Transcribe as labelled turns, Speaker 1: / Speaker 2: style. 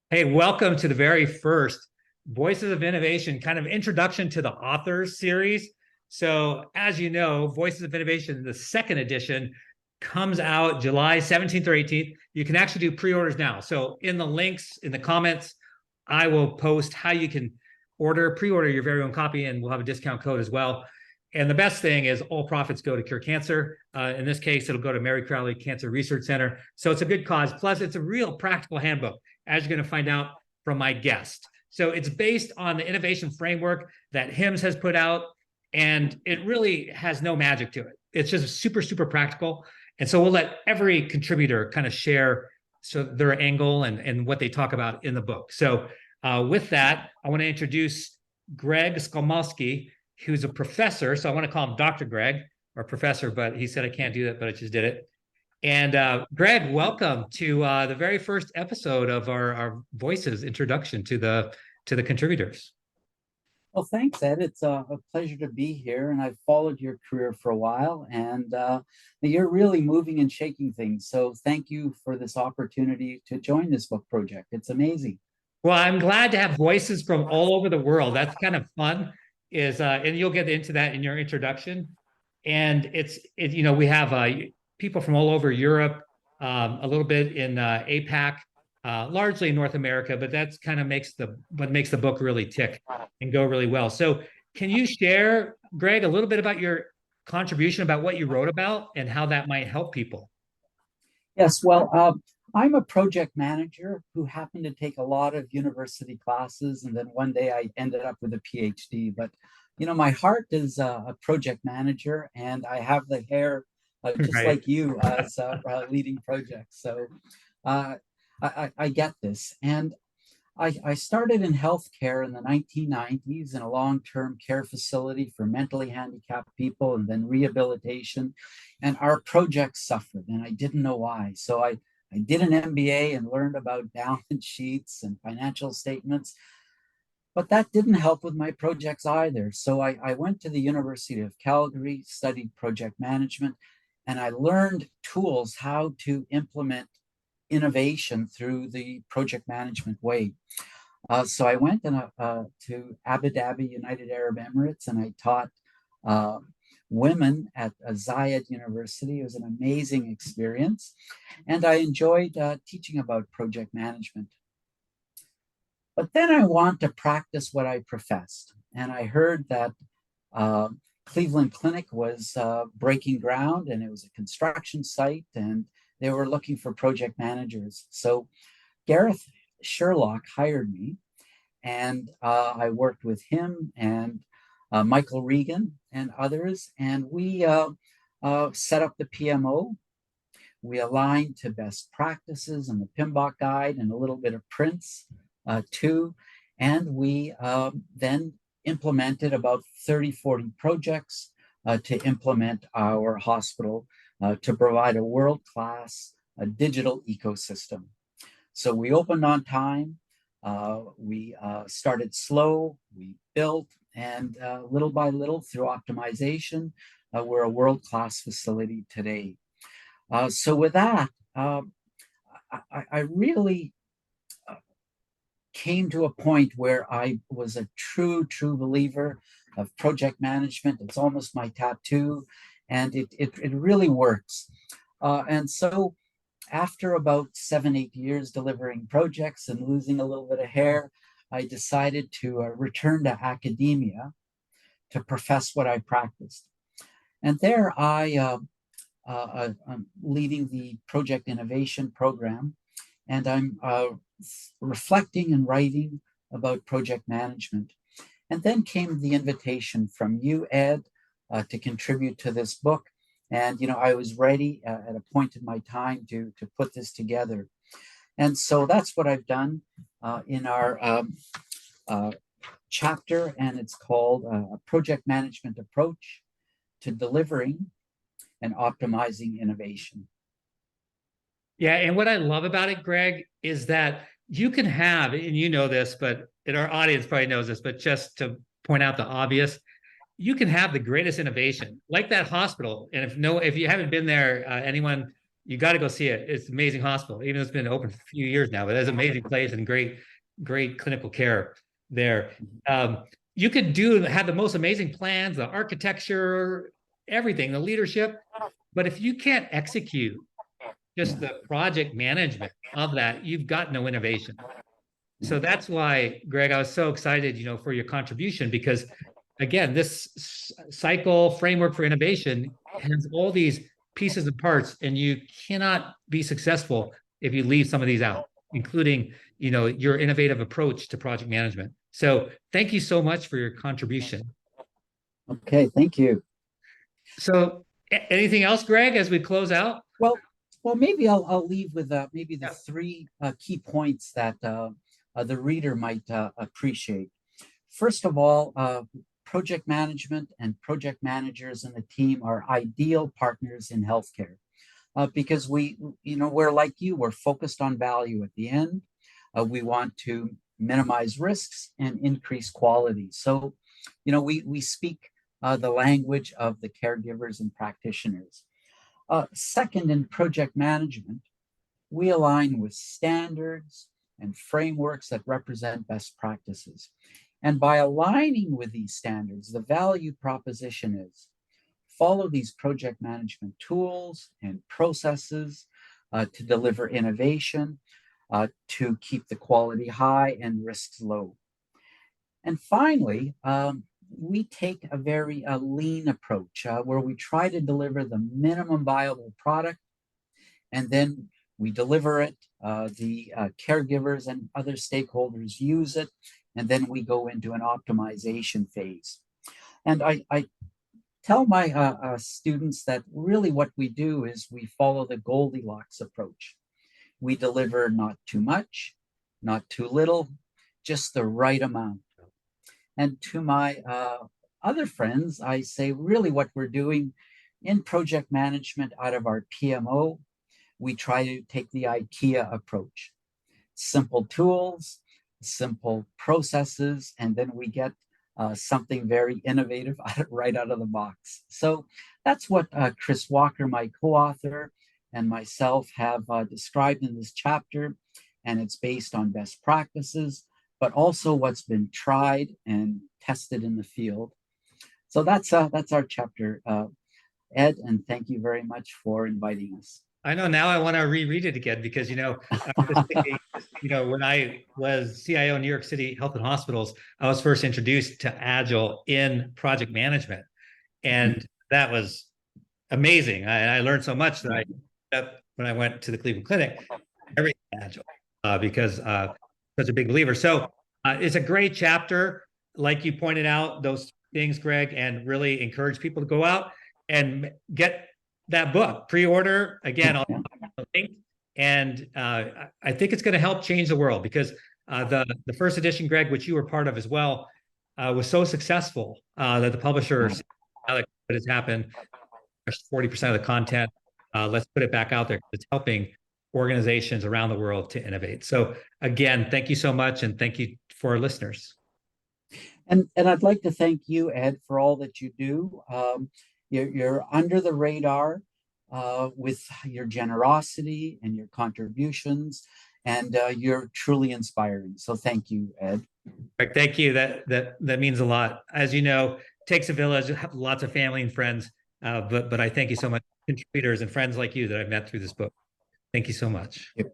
Speaker 1: Hey, welcome to the very first Voices of Innovation kind of introduction to the authors series. So, as you know, Voices of Innovation, the second edition, comes out July 17th or 18th. You can actually do pre orders now. So, in the links, in the comments, I will post how you can pre order your very own copy, and we'll have a discount code as well. And the best thing is all profits go to cure cancer. In this case, it'll go to Mary Crowley Cancer Research Center. So it's a good cause. Plus, it's a real practical handbook, as you're going to find out from my guest. So it's based on the innovation framework that HIMSS has put out, and it really has no magic to it. It's just super, super practical. And so we'll let every contributor kind of share their angle and what they talk about in the book. So with that, I want to introduce Greg Scalmoski, who's a professor. So I want to call him Dr. Greg or professor, but he said I can't do that, but I just did it. And Greg, welcome to the very first episode of our Voices introduction to the contributors.
Speaker 2: Well, thanks, Ed. It's a pleasure to be here, and I've followed your career for a while, and you're really moving and shaking things. So thank you for this opportunity to join this book project. It's amazing.
Speaker 1: Well, I'm glad to have voices from all over the world. That's kind of fun. And you'll get into that in your introduction. And we have people from all over Europe, a little bit in APAC, largely North America, but that's kind of what makes the book really tick and go really well. So can you share, Greg, a little bit about your contribution, about what you wrote about and how that might help people?
Speaker 2: Yes, well, I'm a project manager who happened to take a lot of university classes, and then one day I ended up with a PhD. But my heart is a project manager, and I have the hair just
Speaker 1: Right.
Speaker 2: like you as leading projects. So uh, I get this. And I started in healthcare in the 1990s in a long-term care facility for mentally handicapped people and then rehabilitation. And our project suffered, and I didn't know why. So I did an MBA and learned about balance sheets and financial statements, but that didn't help with my projects either. So I went to the University of Calgary, studied project management, and I learned tools how to implement innovation through the project management way. So I went to Abu Dhabi, United Arab Emirates, and I taught uh, women at Zayed University. It was an amazing experience, and I enjoyed teaching about project management. But then I want to practice what I professed, and I heard that uh, Cleveland Clinic was breaking ground, and it was a construction site, and they were looking for project managers. So Gareth Sherlock hired me, and I worked with him and Michael Regan and others, and we set up the PMO. We aligned to best practices and the PMBOK guide and a little bit of Prince too, and we then implemented about 30, 40 projects to implement our hospital to provide a world-class digital ecosystem. So we opened on time, we started slow, we built, and little by little through optimization, we're a world-class facility today. So with that, I really came to a point where I was a true believer of project management. It's almost my tattoo, and it really works. And so after about 7, 8 years delivering projects and losing a little bit of hair, I decided to return to academia to profess what I practiced. And there I'm leading the project innovation program, and I'm reflecting and writing about project management. And then came the invitation from you, Ed, to contribute to this book. And I was ready at a point in my time to put this together. And so that's what I've done in our chapter, and it's called a project management approach to delivering and optimizing innovation.
Speaker 1: Yeah, and what I love about it, Greg, is that you can have, and you know this, but our audience probably knows this, but just to point out the obvious, you can have the greatest innovation, like that hospital. And if you haven't been there, anyone You got to go see it. It's an amazing hospital, even though it's been open for a few years now, but it's an amazing place and great clinical care there. You could have the most amazing plans, the architecture, everything, the leadership, but if you can't execute just the project management of that, you've got no innovation. So that's why, Greg, I was so excited, for your contribution, because again, this cycle framework for innovation has all these pieces and parts, and you cannot be successful if you leave some of these out, including, your innovative approach to project management. So thank you so much for your contribution.
Speaker 2: Okay, thank you.
Speaker 1: So anything else, Greg, as we close out?
Speaker 2: Well, maybe I'll leave with maybe the three key points that the reader might appreciate. First of all, project management and project managers and the team are ideal partners in healthcare because we're like you, we're focused on value at the end. We want to minimize risks and increase quality. So, we speak the language of the caregivers and practitioners. Second, in project management, we align with standards and frameworks that represent best practices. And by aligning with these standards, the value proposition is follow these project management tools and processes to deliver innovation, to keep the quality high and risks low. And finally, we take a very lean approach where we try to deliver the minimum viable product, and then we deliver it, the caregivers and other stakeholders use it, and then we go into an optimization phase. And I tell my students that really what we do is we follow the Goldilocks approach. We deliver not too much, not too little, just the right amount. And to my other friends, I say really what we're doing in project management out of our PMO, we try to take the IKEA approach. Simple tools, simple processes, and then we get something very innovative right out of the box. So that's what Chris Walker, my co-author, and myself have described in this chapter, and it's based on best practices, but also what's been tried and tested in the field. So that's our chapter, Ed, and thank you very much for inviting us.
Speaker 1: I know now I want to reread it again because, I was just thinking, when I was CIO in New York City Health and Hospitals, I was first introduced to Agile in project management. And that was amazing. I learned so much that when I went to the Cleveland Clinic, everything Agile because such a big believer. So it's a great chapter. Like you pointed out, those things, Greg, and really encourage people to go out and get that book, pre-order. Again, I'll link. And I think it's going to help change the world because the first edition, Greg, which you were part of as well, was so successful that the publisher said, what has happened, 40% of the content, let's put it back out there. It's helping organizations around the world to innovate. So again, thank you so much. And thank you for our listeners.
Speaker 2: And I'd like to thank you, Ed, for all that you do. You're under the radar with your generosity and your contributions, and you're truly inspiring. So thank you, Ed.
Speaker 1: Thank you. That means a lot. As you know, it takes a village. I have lots of family and friends, but I thank you so much, contributors and friends like you that I've met through this book. Thank you so much.
Speaker 2: Yep.